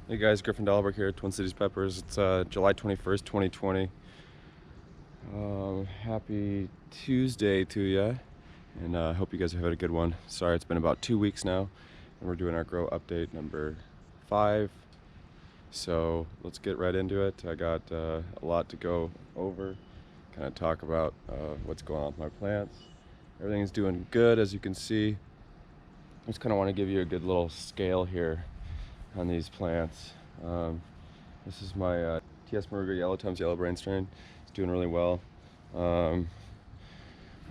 Hey guys, Griffin Dahlberg here, Twin Cities Peppers. It's July 21st, 2020. Happy Tuesday to you, and I hope you guys have had a good one. Sorry, it's been about 2 weeks now, and we're doing our grow update number 5. So let's get right into it. I got a lot to go over, kind of talk about what's going on with my plants. Everything's doing good, as you can see. I just kind of want to give you a good little scale here on these plants. This is my TS Moruga Yellow times Yellow Brain strain. It's doing really well.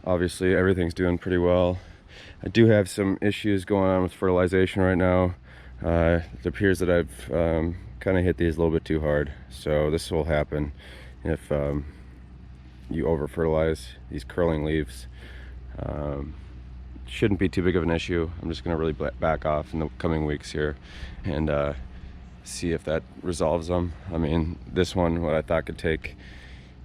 Obviously everything's doing pretty well. I do have some issues going on with fertilization right now. It appears that I've kind of hit these a little bit too hard. So this will happen if you over fertilize these curling leaves. Shouldn't be too big of an issue. I'm just going to really back off in the coming weeks here and see if that resolves them. I mean, this one, what I thought could take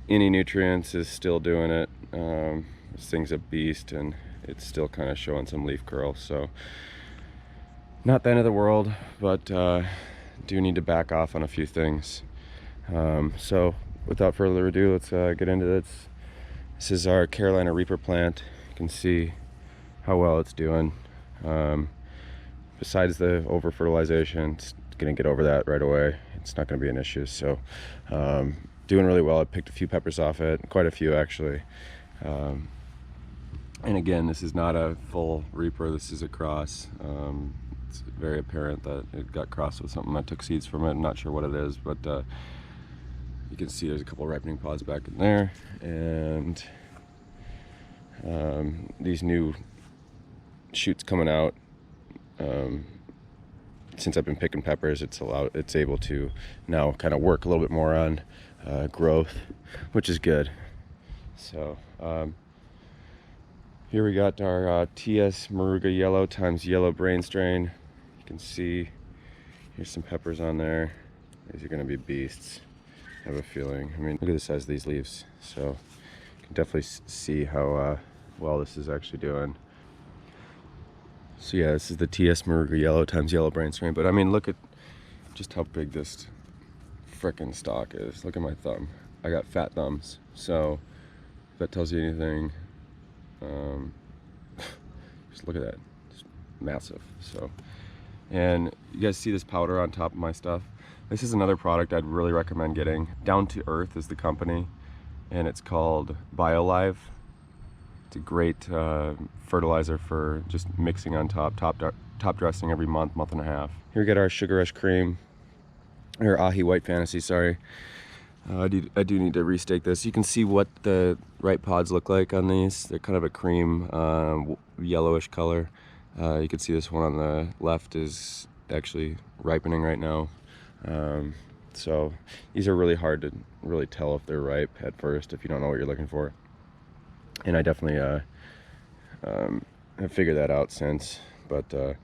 any nutrients, is still doing it. This thing's a beast, and it's still kind of showing some leaf curl. So not the end of the world, but do need to back off on a few things. So without further ado, let's get into this. This is our Carolina Reaper plant. You can see how well it's doing. Besides the over fertilization, it's gonna get over that right away. It's not gonna be an issue. So doing really well. I picked a few peppers off it, quite a few actually. And again, this is not a full Reaper, this is a cross. It's very apparent that it got crossed with something. I took seeds from it. I'm not sure what it is, but you can see there's a couple ripening pods back in there, and these new shoots coming out. Since I've been picking peppers, it's able to now kind of work a little bit more on growth, which is good. So here we got our TS Moruga Yellow times Yellow Brain strain. You can see here's some peppers on there. These are going to be beasts, I have a feeling. I mean, look at the size of these leaves. So you can definitely see how well this is actually doing. So yeah, this is the TS Moruga Yellow times Yellow Brain strain. But I mean, look at just how big this frickin' stalk is. Look at my thumb. I got fat thumbs. So if that tells you anything, just look at that. It's massive. So, and you guys see this powder on top of my stuff? This is another product I'd really recommend getting. Down to Earth is the company, and it's called BioLive. It's a great fertilizer for just mixing on top dressing every month and a half. Here we get our Sugar Rush Cream, or Ahi White Fantasy, sorry. I do need to restake this. You can see what the ripe pods look like on these. They're kind of a cream, yellowish color. You can see this one on the left is actually ripening right now. So these are really hard to really tell if they're ripe at first if you don't know what you're looking for. And I definitely have figured that out since. But yeah,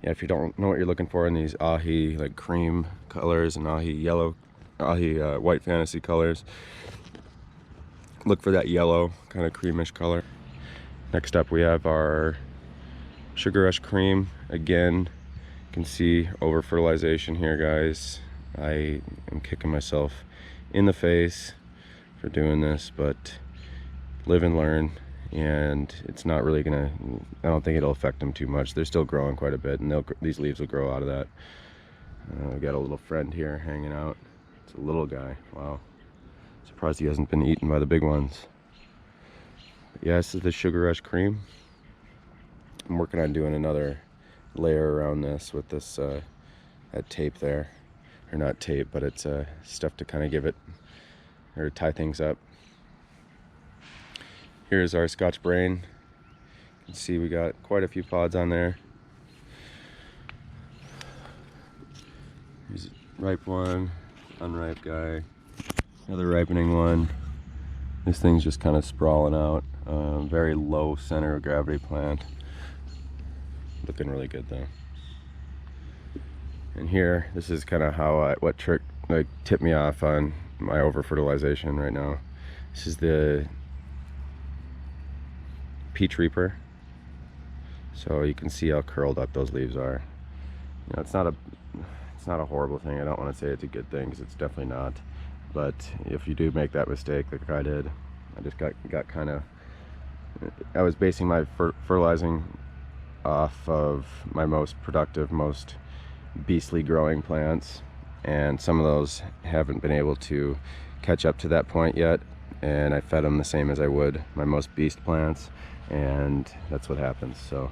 if you don't know what you're looking for in these Ahi like cream colors and Ahi yellow, Ahi White Fantasy colors, look for that yellow kind of creamish color. Next up we have our Sugar Rush Cream. Again, you can see over fertilization here, guys. I am kicking myself in the face for doing this, but live and learn, and it's not really gonna, I don't think it'll affect them too much. They're still growing quite a bit, and these leaves will grow out of that. We got a little friend here hanging out. It's a little guy. Wow, surprised he hasn't been eaten by the big ones. But yeah, this is the Sugar Rush Cream. I'm working on doing another layer around this with this that tape there, or not tape, but it's stuff to kind of give it, or tie things up. Here's our Scotch Brain. You can see we got quite a few pods on there. Here's a ripe one, unripe guy, another ripening one. This thing's just kind of sprawling out. Very low center of gravity plant. Looking really good though. And here, this is kind of how what trick like tipped me off on my over fertilization right now. This is the Peach Reaper. So you can see how curled up those leaves are. You know, it's it's not a horrible thing. I don't want to say it's a good thing, because it's definitely not. But if you do make that mistake like I did, I just got kind of, I was basing my fertilizing off of my most productive, most beastly growing plants, and some of those haven't been able to catch up to that point yet, and I fed them the same as I would my most beast plants, and that's what happens. So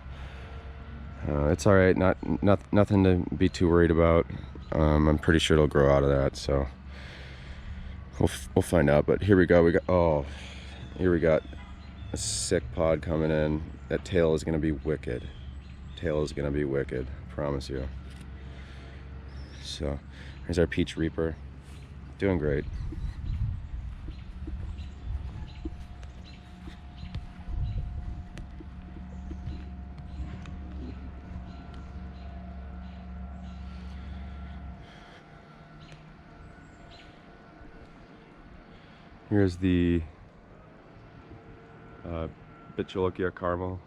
it's all right, nothing to be too worried about. I'm pretty sure it'll grow out of that, so we'll find out. But here we go. Here we got a sick pod coming in. That tail is gonna be wicked. Tail is gonna be wicked, promise you. So here's our peach reaper, doing great. Here's the Bhut jolokia caramel,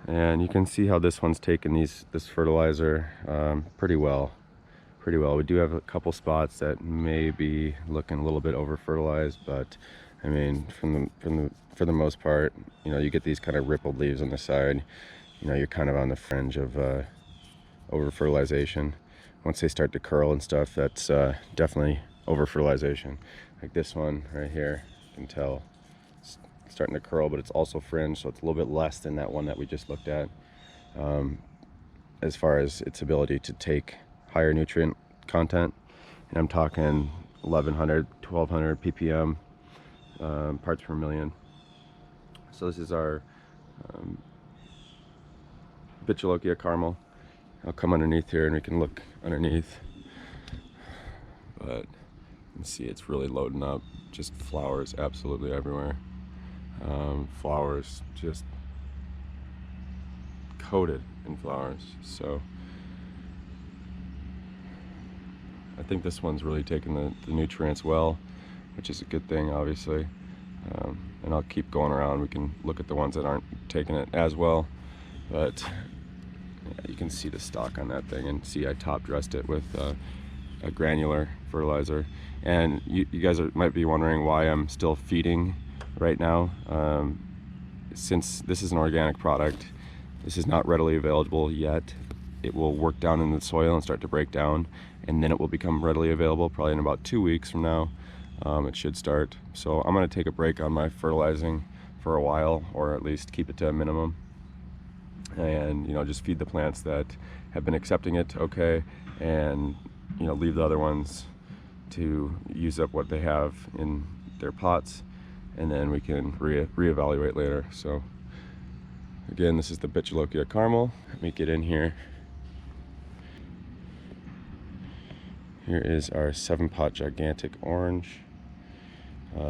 and you can see how this one's taken this fertilizer pretty well. We do have a couple spots that may be looking a little bit over fertilized, but I mean, for the most part, you know, you get these kind of rippled leaves on the side, you know, you're kind of on the fringe of over fertilization. Once they start to curl and stuff, that's definitely over fertilization. Like this one right here, you can tell it's starting to curl, but it's also fringed, so it's a little bit less than that one that we just looked at, as far as its ability to take higher nutrient content. And I'm talking 1100, 1200 ppm parts per million. So this is our Bhut jolokia caramel. I'll come underneath here and we can look underneath, but you can see it's really loading up. Just flowers absolutely everywhere. Flowers just coated in flowers. So I think this one's really taking the nutrients well, which is a good thing, obviously. And I'll keep going around. We can look at the ones that aren't taking it as well, but yeah, you can see the stalk on that thing, and see I top dressed it with a granular fertilizer. And you guys might be wondering why I'm still feeding right now. Since this is an organic product, this is not readily available yet. It will work down in the soil and start to break down, and then it will become readily available probably in about 2 weeks from now. It should start. So I'm going to take a break on my fertilizing for a while, or at least keep it to a minimum, and you know, just feed the plants that have been accepting it okay, and you know, leave the other ones to use up what they have in their pots, and then we can reevaluate later. So again, this is the Bhut jolokia caramel. Let me get in here. Here is our 7-pot gigantic orange.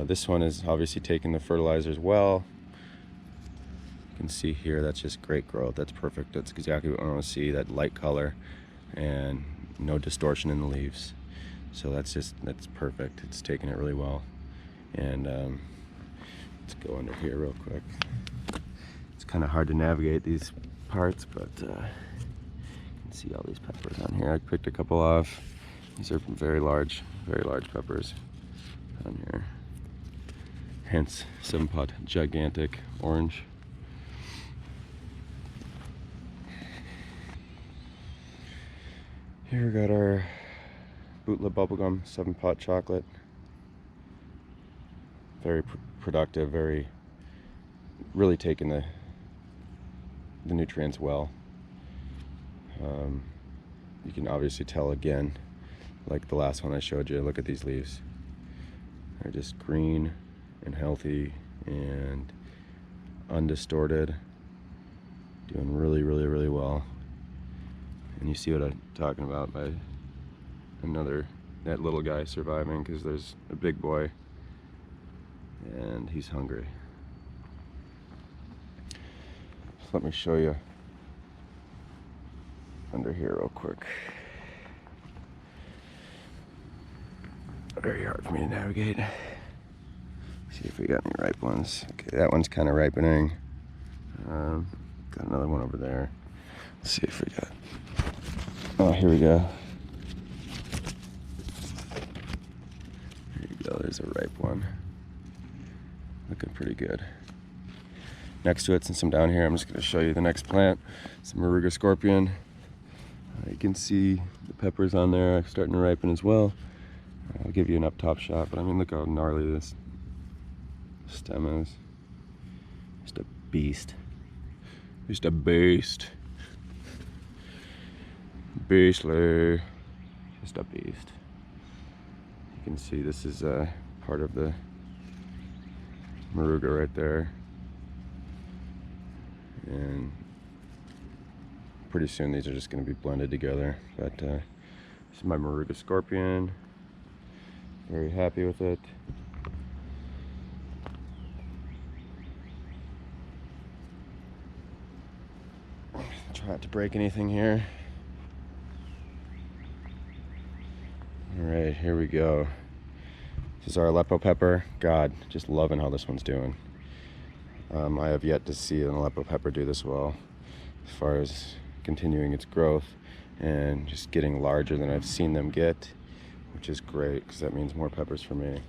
This one is obviously taking the fertilizers well. You can see here, that's just great growth. That's perfect. That's exactly what I want to see, that light color and no distortion in the leaves. So that's perfect. It's taking it really well. And let's go under here real quick. It's kind of hard to navigate these parts, but you can see all these peppers on here. I picked a couple off. These are very large peppers on here. Hence 7-pot gigantic orange. Here we got our Bhut bubblegum 7-pot chocolate. Very productive, really taking the nutrients well. You can obviously tell again, like the last one I showed you, look at these leaves. They're just green and healthy and undistorted, doing really well. And you see what I'm talking about by that little guy surviving, because there's a big boy and he's hungry. So let me show you under here real quick. Very hard for me to navigate. See if we got any ripe ones. Okay, that one's kind of ripening. Got another one over there. Let's see if we got. Oh, here we go. go, there's a ripe one. Looking pretty good. Next to it, since I'm down here, I'm just going to show you the next plant. It's a moruga scorpion. You can see the peppers on there starting to ripen as well. I'll give you an up top shot, but I mean, look how gnarly this stem is. Just a beast. Just a beast. Beastly. Just a beast. You can see this is part of the moruga right there. And pretty soon these are just going to be blended together. But this is my moruga scorpion. Very happy with it. Try not to break anything here. Alright, here we go. This is our Aleppo pepper. God, just loving how this one's doing. I have yet to see an Aleppo pepper do this well as far as continuing its growth and just getting larger than I've seen them get, which is great because that means more peppers for me.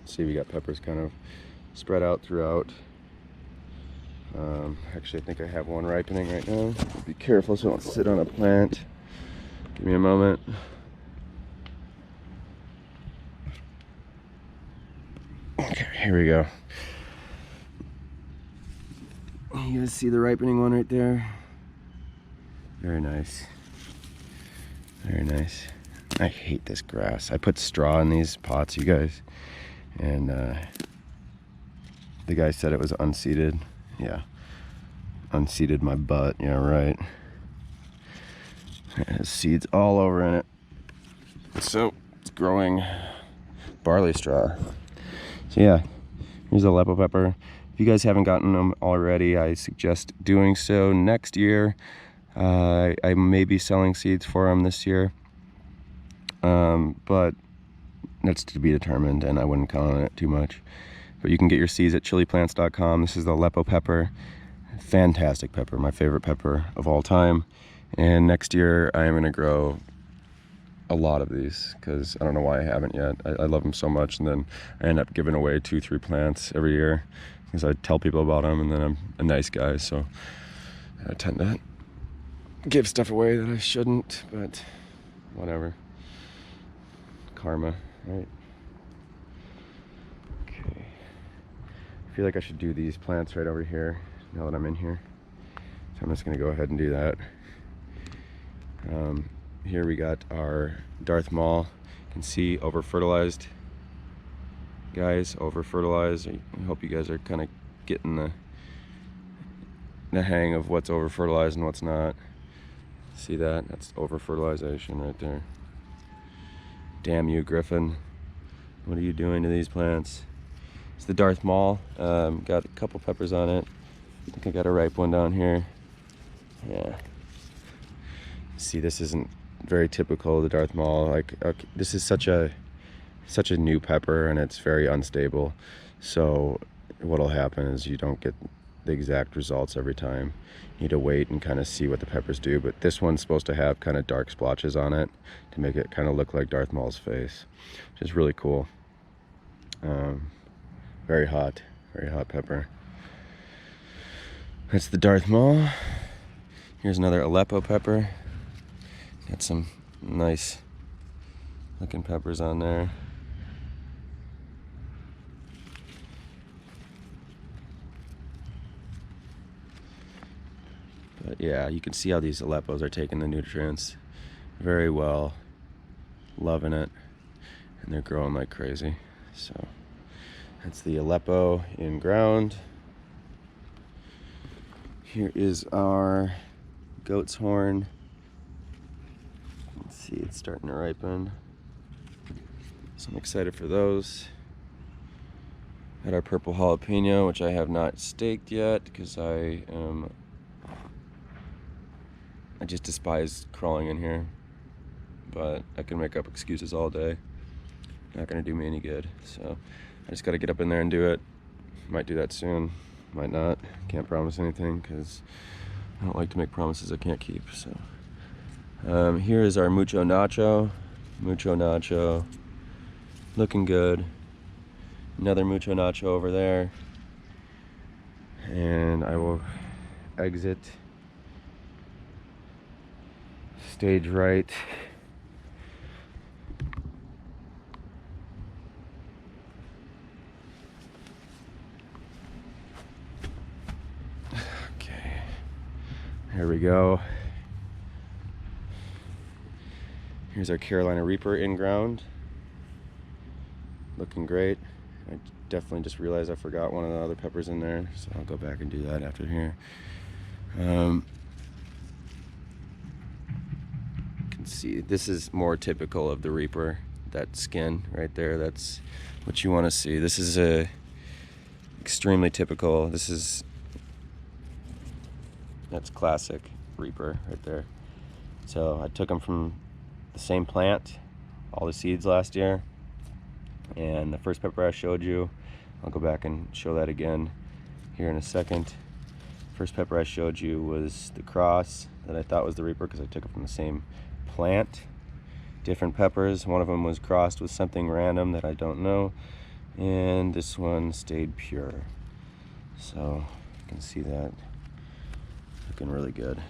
See, we got peppers kind of spread out throughout. Actually, I think I have one ripening right now. Be careful so I don't sit on a plant. Give me a moment. Okay, here we go. You guys see the ripening one right there? Very nice. Very nice. I hate this grass. I put straw in these pots, you guys, and the guy said it was unseeded. Yeah, unseeded my butt. Yeah, right. It has seeds all over in it. So it's growing barley straw. So yeah, here's the Aleppo pepper. If you guys haven't gotten them already, I suggest doing so next year. I may be selling seeds for them this year, but that's to be determined, and I wouldn't count on it too much. But you can get your seeds at chiliplants.com. This is the Aleppo pepper. Fantastic pepper, my favorite pepper of all time. And next year I am going to grow a lot of these because I don't know why I haven't yet. I love them so much, and then I end up giving away 2-3 plants every year because I tell people about them, and then I'm a nice guy, so I tend to give stuff away that I shouldn't, but whatever. Karma, right? Okay. I feel like I should do these plants right over here now that I'm in here. So I'm just gonna go ahead and do that. Here we got our Darth maul. You can see over-fertilized, guys, over-fertilized. I hope you guys are kind of getting the hang of what's over-fertilized and what's not. See that? That's over-fertilization right there. Damn you, Griffin. What are you doing to these plants? It's the Darth maul. Got a couple peppers on it. I think I got a ripe one down here. Yeah. See, this isn't very typical of the Darth maul. Like, okay, this is such a new pepper, and it's very unstable. So what'll happen is you don't get the exact results every time. You need to wait and kind of see what the peppers do. But this one's supposed to have kind of dark splotches on it to make it kind of look like Darth maul's face, which is really cool. Very hot pepper. That's the Darth maul. Here's another Aleppo pepper. Got some nice looking peppers on there. But yeah, you can see how these Aleppos are taking the nutrients very well. Loving it. And they're growing like crazy. So that's the Aleppo in ground. Here is our goat's horn. Let's see, it's starting to ripen. So I'm excited for those. Got our purple jalapeno, which I have not staked yet because I just despise crawling in here. But I can make up excuses all day. Not gonna do me any good. So I just gotta get up in there and do it. Might do that soon, might not. Can't promise anything because I don't like to make promises I can't keep. So here is our mucho nacho. Looking good. Another mucho nacho over there. And I will exit stage right. Okay, here we go. Here's our Carolina Reaper in ground. Looking great. I definitely just realized I forgot one of the other peppers in there, so I'll go back and do that after here. You can see this is more typical of the Reaper. That skin right there, that's what you want to see. This is a extremely typical. That's classic Reaper right there. So I took them from the same plant, all the seeds last year. And the first pepper I showed you, I'll go back and show that again here in a second. First pepper I showed you was the cross that I thought was the Reaper because I took it from the same plant. Different peppers. One of them was crossed with something random that I don't know. And this one stayed pure. So you can see that. Looking really good.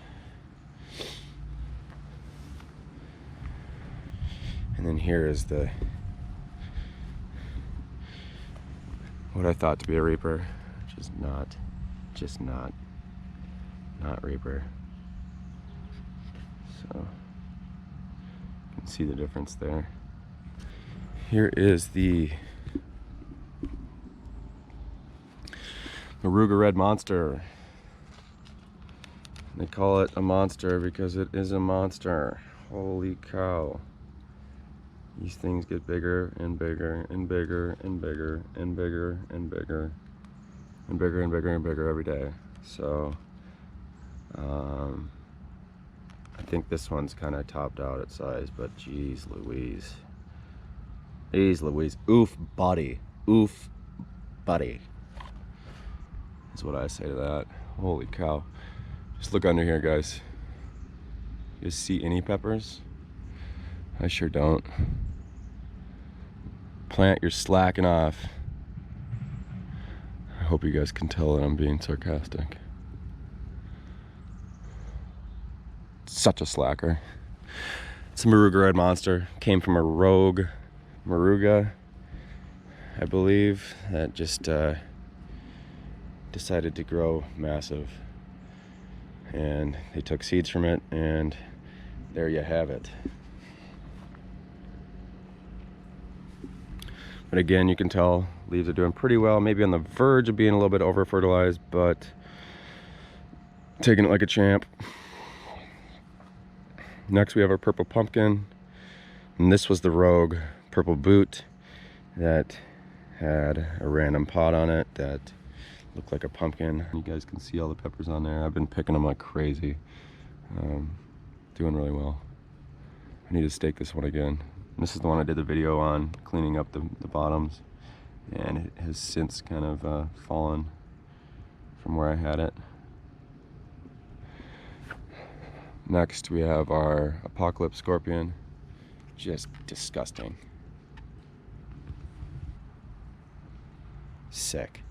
And then here is what I thought to be a Reaper, which is not Reaper. So you can see the difference there. Here is the moruga red monster. They call it a monster because it is a monster. Holy cow. These things get bigger and bigger and bigger and bigger and bigger and bigger and bigger and bigger and bigger every day. So I think this one's kind of topped out at size, but geez Louise. Geez Louise. Oof buddy. Oof buddy. Is what I say to that. Holy cow. Just look under here, guys. You see any peppers? I sure don't. Plant, you're slacking off. I hope you guys can tell that I'm being sarcastic. Such a slacker. It's a moruga red monster. Came from a rogue moruga, I believe, that just decided to grow massive. And they took seeds from it, and there you have it. But again, you can tell leaves are doing pretty well, maybe on the verge of being a little bit over fertilized, but taking it like a champ. Next we have our purple pumpkin, and this was the rogue purple Bhut that had a random pot on it that looked like a pumpkin. You guys can see all the peppers on there. I've been picking them like crazy. Doing really well. I need to stake this one again. This is the one I did the video on, cleaning up the bottoms, and it has since kind of fallen from where I had it. Next we have our apocalypse scorpion. Just disgusting. Sick.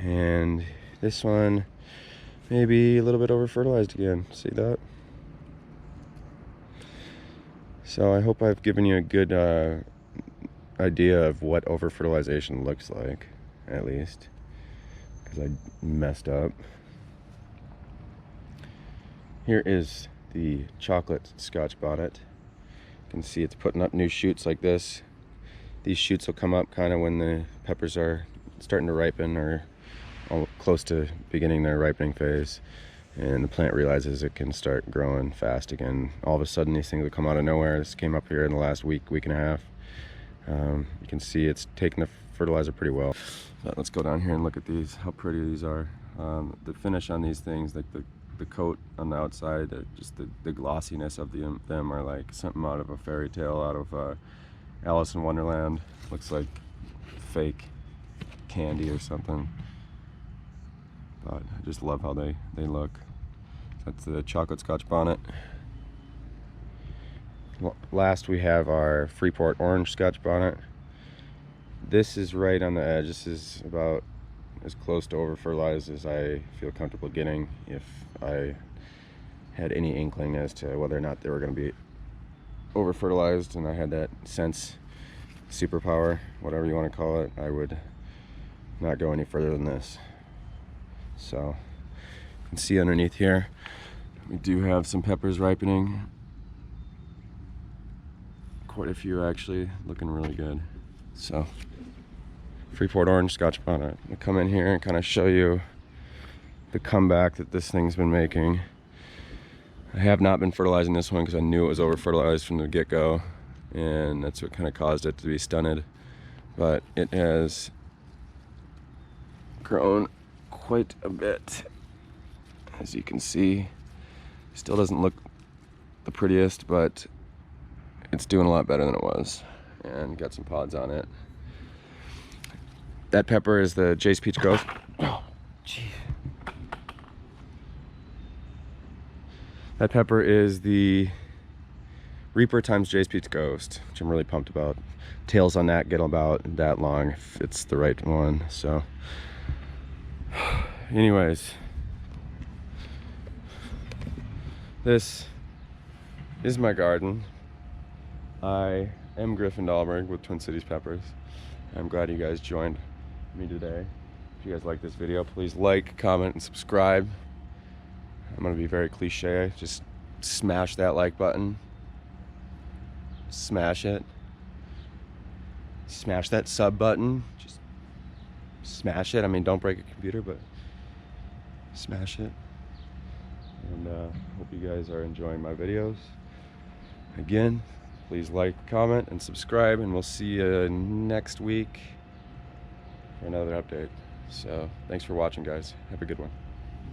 And this one maybe a little bit over fertilized again. See that? So I hope I've given you a good idea of what over fertilization looks like, at least, because I messed up. Here is the chocolate Scotch bonnet. You can see it's putting up new shoots like this. These shoots will come up kind of when the peppers are starting to ripen or close to beginning their ripening phase, and the plant realizes it can start growing fast again. All of a sudden these things will come out of nowhere. This came up here in the last week and a half. You can see it's taking the fertilizer pretty well. But let's go down here and look at these, how pretty these are. The finish on these things, like the coat on the outside, just the glossiness of them are like something out of a fairy tale, out of Alice in Wonderland. Looks like fake candy or something. But I just love how they look. That's the chocolate Scotch bonnet. Last we have our Freeport orange Scotch bonnet. This is right on the edge. This is about as close to over fertilized as I feel comfortable getting if I had any inkling as to whether or not they were going to be over fertilized, and I had that sense, superpower, whatever you want to call it, I would not go any further than this. So you can see underneath here we do have some peppers ripening, quite a few actually, looking really good. So Freeport orange Scotch bonnet. I'll come in here and kind of show you the comeback that this thing's been making. I have not been fertilizing this one because I knew it was over fertilized from the get-go, and that's what kind of caused it to be stunted. But it has grown quite a bit, as you can see. Still doesn't look the prettiest, but it's doing a lot better than it was, and got some pods on it. That pepper is the Jace Peach Ghost. Oh, gee. That pepper is the Reaper times Jace Peach Ghost, which I'm really pumped about. Tails on that get about that long if it's the right one. So anyways, this is my garden. I am Griffin Dahlberg with Twin Cities Peppers. I'm glad you guys joined me today. If you guys like this video, please like, comment, and subscribe. I'm gonna be very cliche. Just smash that like button. Smash it. Smash that sub button. Just smash it. I mean, don't break a computer, but smash it. And hope you guys are enjoying my videos. Again, please like, comment, and subscribe, and we'll see you next week for another update. So thanks for watching, guys. Have a good one.